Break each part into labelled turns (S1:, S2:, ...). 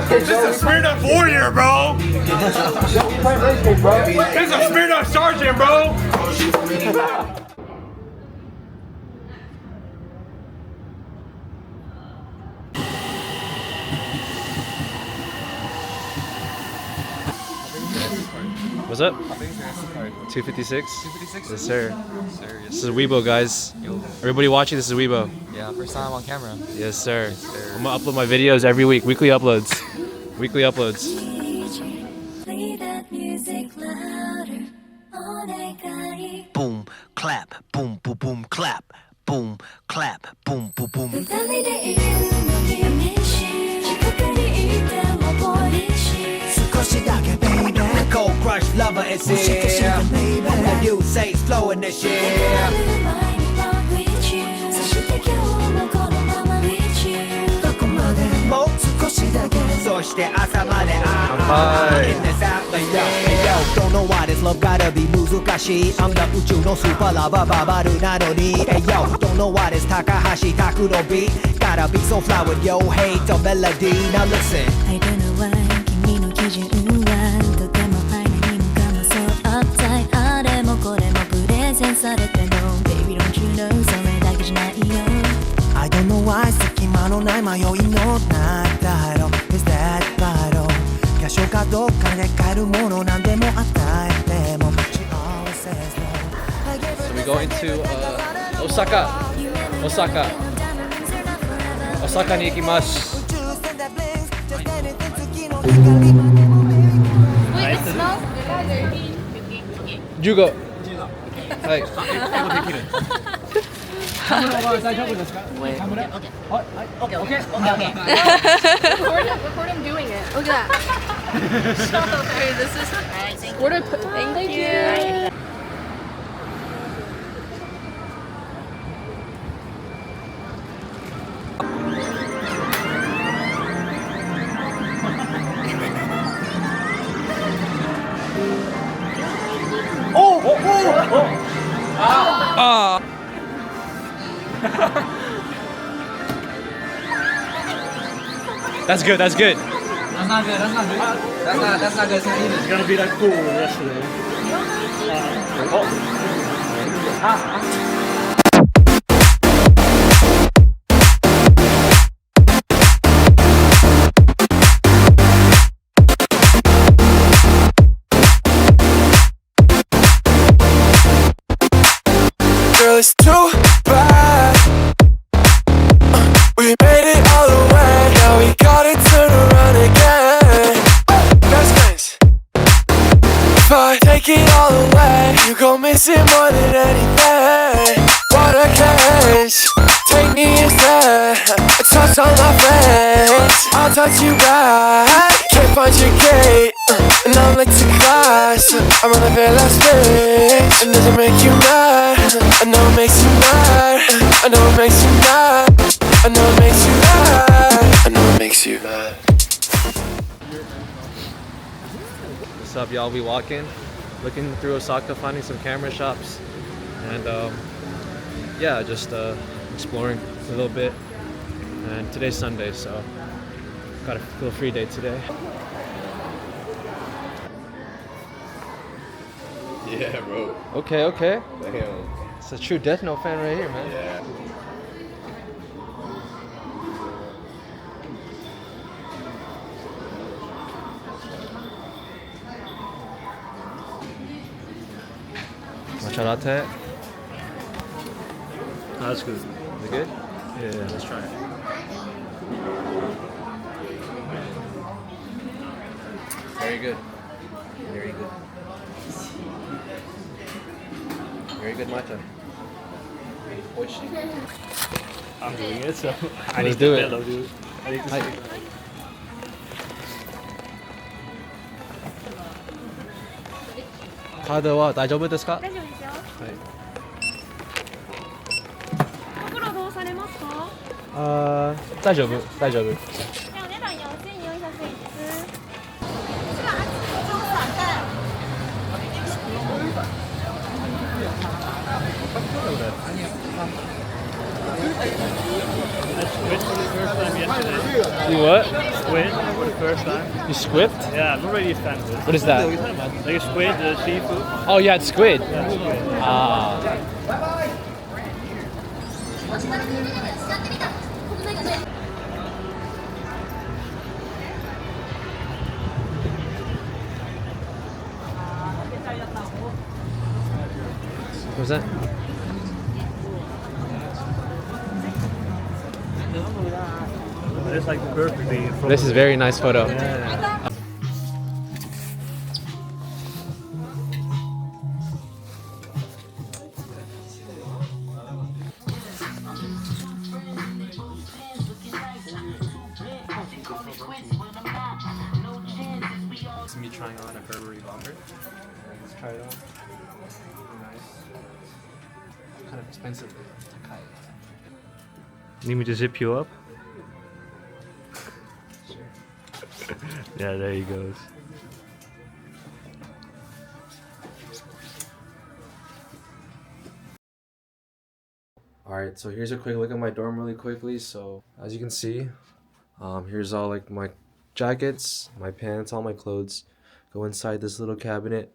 S1: This is a Smirnoff Warrior, bro. This is a Smirnoff Sergeant, bro. What's up? 256? 256? Yes, sir. This is Weibo, guys. Everybody watching, this is Weibo.
S2: Yeah, first time on camera.
S1: Yes, sir. I'm gonna upload my videos every week. Weekly uploads. Weekly uploads.
S3: Boom, clap, boom, boom, boom, clap, boom, clap, boom, boom, boom. Cold crush lover is here. The new says flowing this year. Don't know why this love gotta be 難しい I'm the 宇宙のスーパーラバーババルなのに Hey yo, don't know why this 高橋拓の beat Gotta be so fly with yo hate the melody Now listen
S4: I don't know why 君の基準はとても愛何もかもそう uptight あれもこれもプレゼンされても Baby don't you know それだけじゃないよ
S3: I don't know why 隙間のない迷いのないだろ Is that battle キャッシュかどっかで買えるものなんでも与えても She always says no
S1: So we go into Osaka. Osaka. Osaka に行きます。15。はい。カメラは大丈夫ですか？カメラ？はい。Okay.
S5: Record him doing it. Look at that. Okay, this is. Alright, where do I put? Thank you.
S1: That's good. That's good.
S2: That's not good. That's not good. That's not good. It's not either.
S1: It's gonna be like cool the rest of the day.
S6: Girl, it's too bad. We made it all the way. Now we gotta turn around again. Best friends. If I take it all away, you gon' miss it more than anything. What a case. Take me instead. A touch on my face. I'll touch you back. Can't find your gate. And I'm late to class. I'm on the very last page. And does it make you mad? I know it makes you mad. I know it makes you mad. I know it makes you mad. I know it makes you mad.
S1: What's up, y'all? We walking, looking through Osaka, finding some camera shops, and yeah, just exploring a little bit. And today's Sunday, so got a little free day today.
S7: Yeah, bro.
S1: Okay, okay.
S7: Damn.
S1: It's a true Death Note fan right here, man.
S7: Yeah.
S1: Matcha latte.
S8: Oh, that's good.
S1: Is it good?
S8: Yeah, let's try it.
S1: Very good. Very good. Very good matcha.
S8: I'm doing it, so I
S1: Let's
S8: need
S1: do
S8: to
S1: it.
S8: fellow do it. I need to see it.
S1: カードは大丈夫ですか？
S5: 大丈夫ですよ。
S1: はい。
S5: 袋どうされますか？
S1: あー、大丈夫、大丈夫。
S5: じゃあお値段4400円です。
S8: Good for the first time.
S1: You squipped?
S8: Yeah, I'm not really a fan of it.
S1: What is that?
S8: Like a squid, seafood.
S1: Oh yeah, it's squid.
S8: Yeah, squid.
S1: Ah. What's that?
S8: It's like perfectly.
S1: This is a very nice photo.
S8: Yeah.
S1: This is me trying on a Burberry bomber. Let's try it on. Nice. Kind of expensive.
S8: Need me to zip you up? Yeah, there he goes.
S1: Alright, so here's a quick look at my dorm really quickly. So as you can see, here's all like my jackets, my pants, all my clothes go inside this little cabinet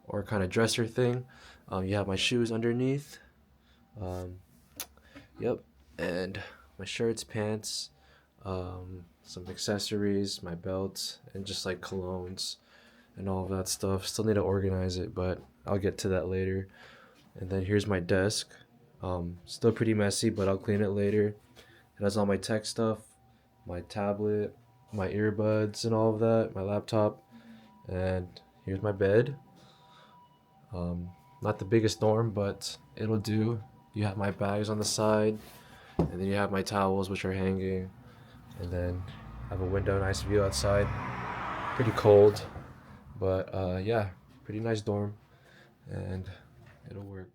S1: or kind of dresser thing. You have my shoes underneath. Yep, and my shirts, pants, some accessories, my belt, and just like colognes and all of that stuff. Still need to organize it, but I'll get to that later. And then here's my desk. Still pretty messy, but I'll clean it later. It has all my tech stuff, my tablet, my earbuds and all of that, my laptop. And here's my bed. Not the biggest dorm, but it'll do. You have my bags on the side, and then you have my towels, which are hanging. And then I have a window, nice view outside. Pretty cold, but yeah, pretty nice dorm, and it'll work.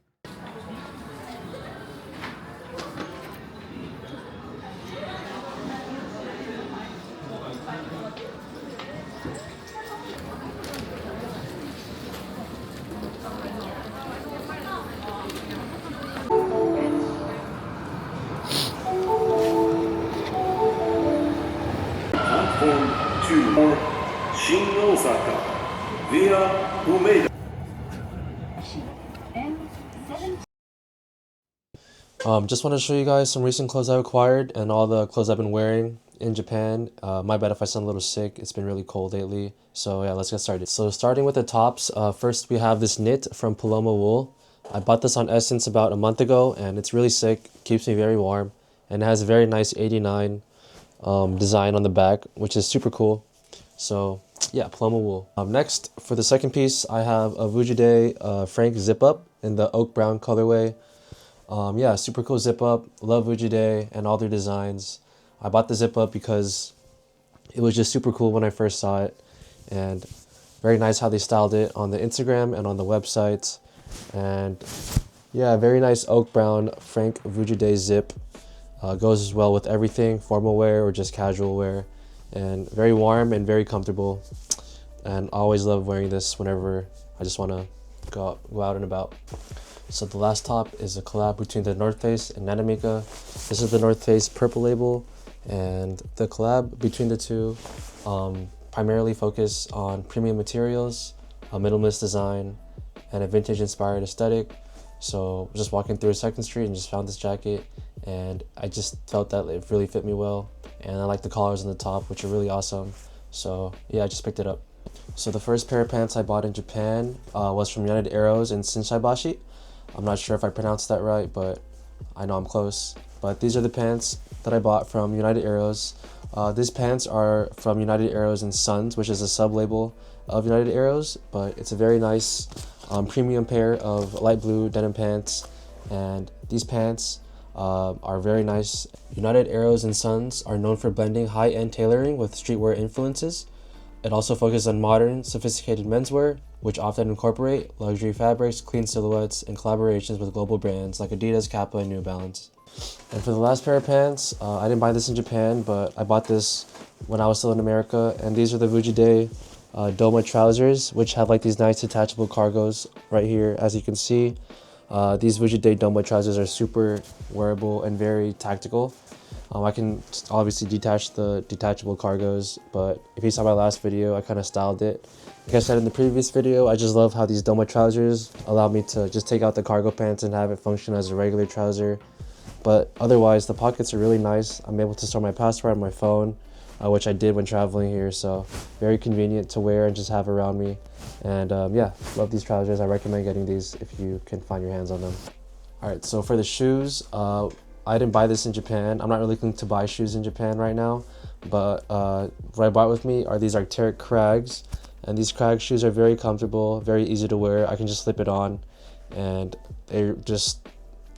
S7: Platform 2 Shin Osaka via Umeda.
S1: Just want to show you guys some recent clothes I've acquired and all the clothes I've been wearing in Japan. My bad if I sound a little sick. It's been really cold lately. So yeah, let's get started. So starting with the tops, first we have this knit from Paloma wool. I bought this on Essence about a month ago, and it's really sick. Keeps me very warm, and it has a very nice 89 design on the back, which is super cool. So yeah, Paloma wool. Next, for the second piece, I have a vuja Frank zip up in the oak brown colorway. Yeah, super cool zip up. Love vuja and all their designs. I bought the zip up because it was just super cool when I first saw it, and very nice how they styled it on the Instagram and on the website. And yeah, very nice oak brown Frank vuja zip. Goes as well with everything, formal wear or just casual wear, and very warm and very comfortable. And I always love wearing this whenever I just want to go out and about. So the last top is a collab between the North Face and Nanamica. This is the North Face purple label, and the collab between the two primarily focus on premium materials, a minimalist design, and a vintage inspired aesthetic. So just walking through 2nd Street and just found this jacket, and I just felt that it really fit me well, and I like the collars on the top, which are really awesome. So yeah, I just picked it up. So the first pair of pants I bought in Japan was from United Arrows in Shinsaibashi. I'm not sure if I pronounced that right, but I know I'm close. But these are the pants that I bought from United Arrows. These pants are from United Arrows and Sons, which is a sub-label of United Arrows, but it's a very nice premium pair of light blue denim pants, and these pants are very nice. United Arrows and Sons are known for blending high-end tailoring with streetwear influences. It also focuses on modern, sophisticated menswear, which often incorporate luxury fabrics, clean silhouettes, and collaborations with global brands like Adidas, Kappa, and New Balance. And for the last pair of pants, I didn't buy this in Japan, but I bought this when I was still in America, and these are the vuja doma trousers, which have like these nice detachable cargos right here, as you can see. These vuja doma trousers are super wearable and very tactical. I can obviously detach the detachable cargos, but if you saw my last video, I kind of styled it. Like I said in the previous video, I just love how these doma trousers allow me to just take out the cargo pants and have it function as a regular trouser. But otherwise, the pockets are really nice. I'm able to store my passport on my phone, which I did when traveling here, so very convenient to wear and just have around me. And yeah, love these trousers. I recommend getting these if you can find your hands on them. Alright, so for the shoes, I didn't buy this in Japan. I'm not really looking to buy shoes in Japan right now, but what I bought with me are these arcteryx kraggs, and these kraggs shoes are very comfortable, very easy to wear. I can just slip it on, and they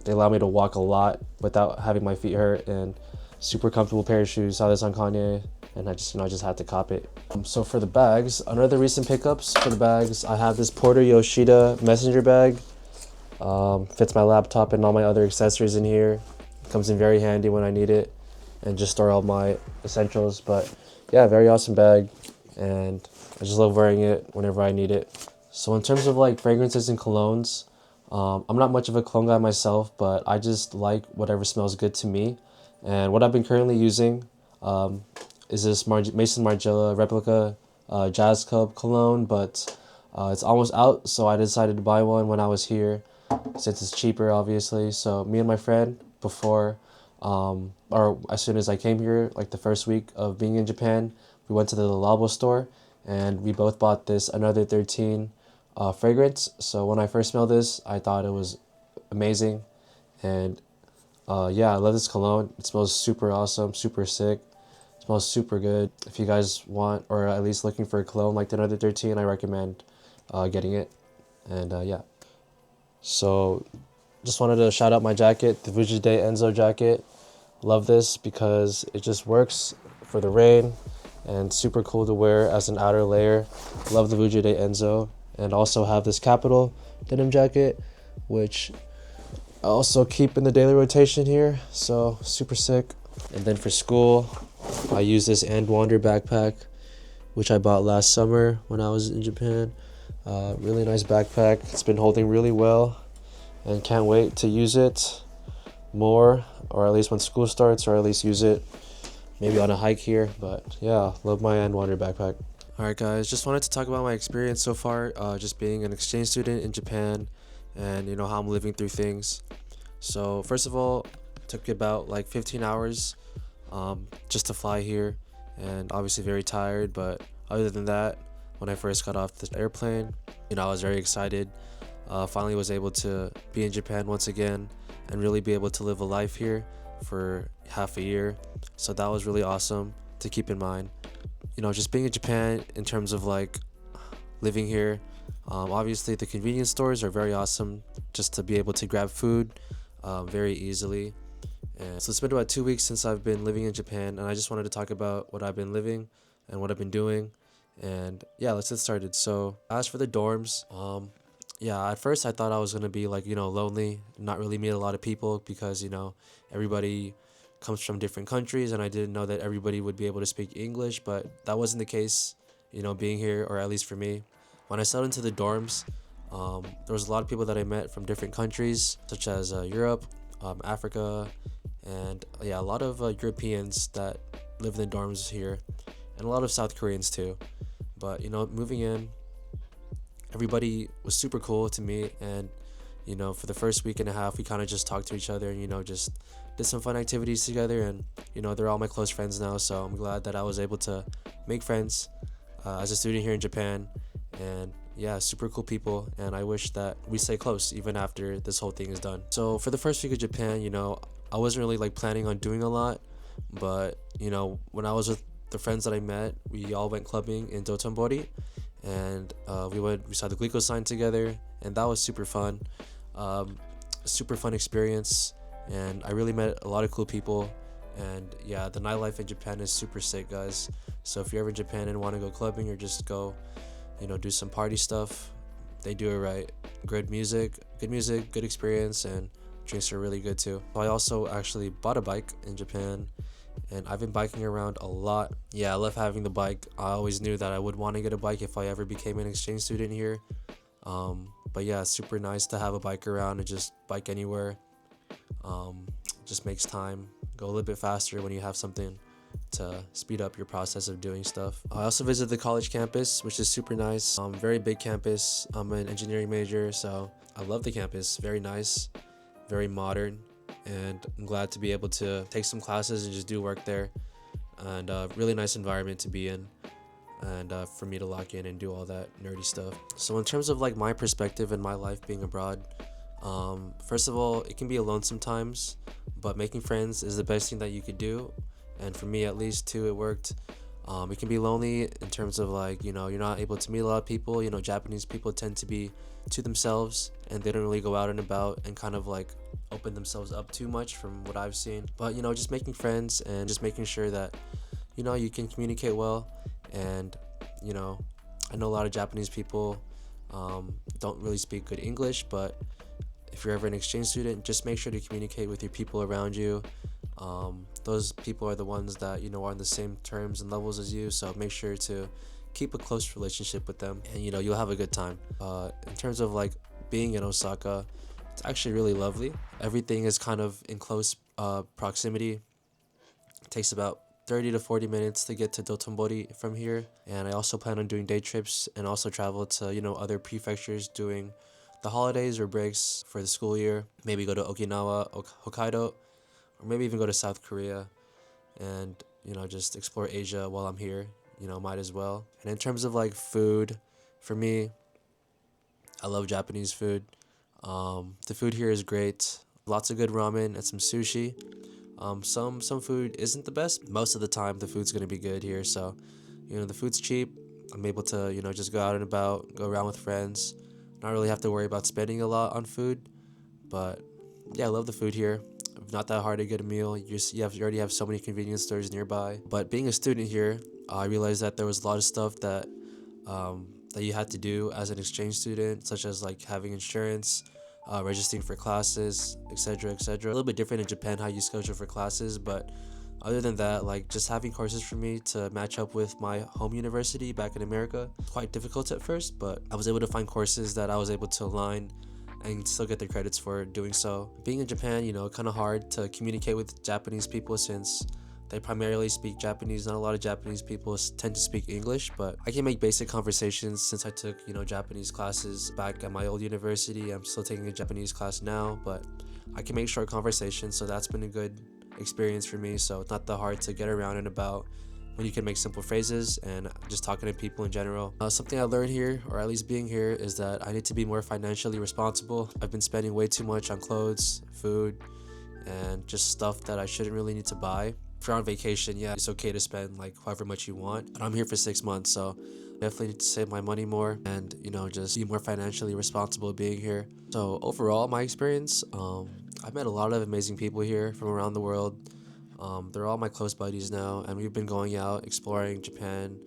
S1: allow me to walk a lot without having my feet hurt, and super comfortable pair of shoes. Saw this on Kanye, and I just had to cop it. So for the bags, another recent pickups for the bags, I have this Porter Yoshida messenger bag. Fits my laptop and all my other accessories in here. Comes in very handy when I need it and just store all my essentials. But yeah, very awesome bag, and I just love wearing it whenever I need it. So in terms of like fragrances and colognes, I'm not much of a cologne guy myself, but I just like whatever smells good to me. And what I've been currently using is this Maison Margiela replica Jazz Club cologne, but it's almost out, so I decided to buy one when I was here since it's cheaper, obviously. So me and my friend, before or as soon as I came here, like the first week of being in Japan, we went to the labo store and we both bought this Another 13 fragrance. So when I first smelled this, I thought it was amazing, and yeah, I love this cologne. It smells super awesome, super sick. It smells super good. If you guys want, or at least looking for a cologne like the Another 13, I recommend getting it. And yeah, so just wanted to shout out my jacket, the Vuja de Enzo jacket. Love this because it just works for the rain and super cool to wear as an outer layer. Love the Vuja de Enzo. And also have this Kapital denim jacket, which I also keep in the daily rotation here, so super sick. And then for school, I use this And Wander backpack, which I bought last summer when I was in Japan. Really nice backpack. It's been holding really well, and can't wait to use it more, or at least when school starts, or at least use it maybe on a hike here. But yeah, love my And Wander backpack. Alright guys, just wanted to talk about my experience so far, just being an exchange student in Japan, and you know how I'm living through things. So first of all, it took about like 15 hours just to fly here, and obviously very tired, but other than that, when I first got off the airplane, you know, I was very excited. Finally was able to be in Japan once again and really be able to live a life here for half a year. So that was really awesome to keep in mind. You know, just being in Japan in terms of like living here, obviously the convenience stores are very awesome just to be able to grab food very easily. And so it's been about 2 weeks since I've been living in Japan, and I just wanted to talk about what I've been living and what I've been doing. And yeah, let's get started. So as for the dorms, yeah, at first I thought I was gonna be like, you know, lonely, not really meet a lot of people, because you know everybody comes from different countries, and I didn't know that everybody would be able to speak English, but that wasn't the case, you know, being here, or at least for me. When I settled into the dorms, there was a lot of people that I met from different countries, such as Europe, Africa, and yeah, a lot of Europeans that live in the dorms here, and a lot of South Koreans too. But you know, moving in, everybody was super cool to me, and you know, for the first week and a half, we kind of just talked to each other, and you know, just did some fun activities together, and you know, they're all my close friends now. So I'm glad that I was able to make friends as a student here in Japan, and yeah, super cool people, and I wish that we stay close even after this whole thing is done. So for the first week of Japan, you know, I wasn't really like planning on doing a lot, but you know, when I was with the friends that I met, we all went clubbing in Dotonbori, and we saw the Glico sign together, and that was super fun. Super fun experience, and I really met a lot of cool people. And yeah, the nightlife in Japan is super sick, guys. So if you're ever in Japan and want to go clubbing, or just go, you know, do some party stuff, they do it right. Good music, good experience, and drinks are really good too. I also actually bought a bike in Japan, and I've been biking around a lot. Yeah, I love having the bike. I always knew that I would want to get a bike if I ever became an exchange student here. But yeah, super nice to have a bike around and just bike anywhere. Just makes time go a little bit faster when you have something to speed up your process of doing stuff. I also visited the college campus, which is super nice. Very big campus. I'm an engineering major, so I love the campus. Very nice, very modern, and I'm glad to be able to take some classes and just do work there. And really nice environment to be in, and for me to lock in and do all that nerdy stuff. So in terms of like my perspective in my life being abroad, first of all, it can be alone sometimes, but making friends is the best thing that you could do. And for me, at least, too, it worked. It can be lonely in terms of like, you know, you're not able to meet a lot of people. You know, Japanese people tend to be to themselves, and they don't really go out and about and kind of like open themselves up too much from what I've seen. But, you know, just making friends and just making sure that, you know, you can communicate well. And, you know, I know a lot of Japanese people don't really speak good English, but if you're ever an exchange student, just make sure to communicate with your people around you. Those people are the ones that, you know, are on the same terms and levels as you, so make sure to keep a close relationship with them, and you know, you'll have a good time. In terms of like being in Osaka, it's actually really lovely. Everything is kind of in close proximity. It takes about 30 to 40 minutes to get to Dotonbori from here, and I also plan on doing day trips and also travel to, you know, other prefectures during the holidays or breaks for the school year. Maybe go to Okinawa, Hokkaido, or maybe even go to South Korea and, you know, just explore Asia while I'm here. You know, might as well. And in terms of like food, for me, I love Japanese food. The food here is great. Lots of good ramen and some sushi. Some food isn't the best. Most of the time, the food's gonna be good here. So, you know, the food's cheap. I'm able to, you know, just go out and about, go around with friends. Not really have to worry about spending a lot on food. But yeah, I love the food here. Not that hard to get a meal. You already have so many convenience stores nearby. But being a student here, I realized that there was a lot of stuff that that you had to do as an exchange student, such as like having insurance, registering for classes, etc., etc. A little bit different in Japan how you schedule for classes, but other than that, like just having courses for me to match up with my home university back in America, quite difficult at first, but I was able to find courses that I was able to align and still get the credits for doing so. Being in Japan, you know, kind of hard to communicate with Japanese people since they primarily speak Japanese. Not a lot of Japanese people tend to speak English, but I can make basic conversations since I took, you know, Japanese classes back at my old university. I'm still taking a Japanese class now, but I can make short conversations, so that's been a good experience for me. So it's not that hard to get around and about when you can make simple phrases and just talking to people in general. Something I learned here, or at least being here, is that I need to be more financially responsible. I've been spending way too much on clothes, food, and just stuff that I shouldn't really need to buy. If you're on vacation, yeah, it's okay to spend like however much you want, but I'm here for 6 months, so definitely need to save my money more and, you know, just be more financially responsible being here. So overall, my experience, I've met a lot of amazing people here from around the world. They're all my close buddies now, and we've been going out exploring Japan,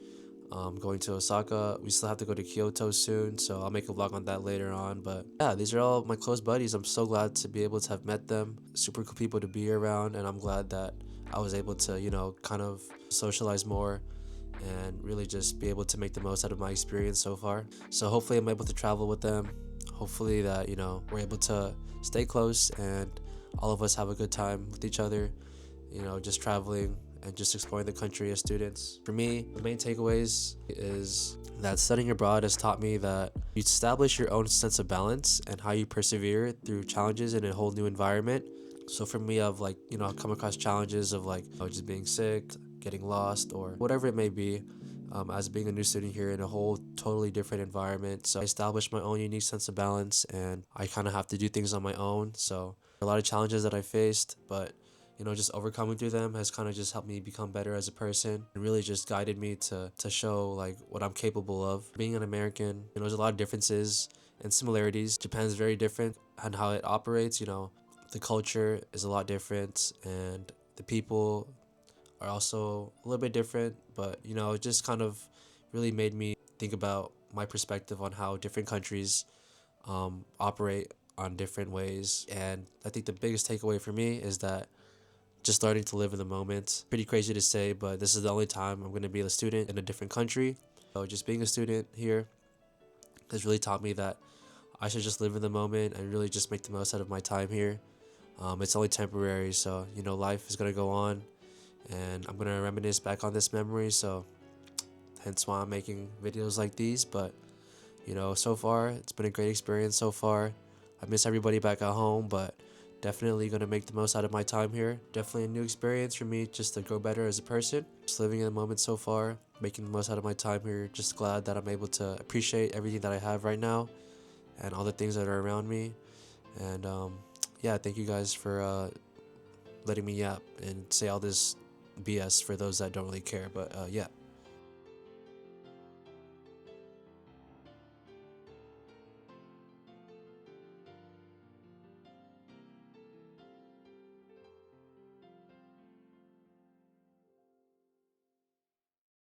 S1: going to Osaka. We still have to go to Kyoto soon, so I'll make a vlog on that later on. But yeah, these are all my close buddies. I'm so glad to be able to have met them. Super cool people to be around, and I'm glad that I was able to, you know, kind of socialize more and really just be able to make the most out of my experience so far. So hopefully I'm able to travel with them. Hopefully that, you know, we're able to stay close and all of us have a good time with each other, you know, just traveling and just exploring the country as students. For me, the main takeaways is that studying abroad has taught me that you establish your own sense of balance and how you persevere through challenges in a whole new environment. So for me, I've like, you know, come across challenges of like, you know, just being sick, getting lost, or whatever it may be, as being a new student here in a whole totally different environment. So I established my own unique sense of balance, and I kind of have to do things on my own. So a lot of challenges that I faced, but you know, just overcoming through them has kind of just helped me become better as a person and really just guided me to show like what I'm capable of. Being an American, you know, there's a lot of differences and similarities. Japan's very different on how it operates, you know. The culture is a lot different and the people are also a little bit different, but you know, it just kind of really made me think about my perspective on how different countries operate on different ways. And I think the biggest takeaway for me is that just learning to live in the moment. Pretty crazy to say, but this is the only time I'm going to be a student in a different country. So just being a student here has really taught me that I should just live in the moment and really just make the most out of my time here.
S9: It's only temporary, so you know, life is gonna go on, and I'm gonna reminisce back on this memory. So hence why I'm making videos like these. But you know, so far it's been a great experience so far. I miss everybody back at home, but definitely gonna make the most out of my time here. Definitely a new experience for me, just to grow better as a person. Just living in the moment so far, making the most out of my time here. Just glad that I'm able to appreciate everything that I have right now and all the things that are around me. And yeah, thank you guys for letting me yap and say all this BS for those that don't really care. But yeah.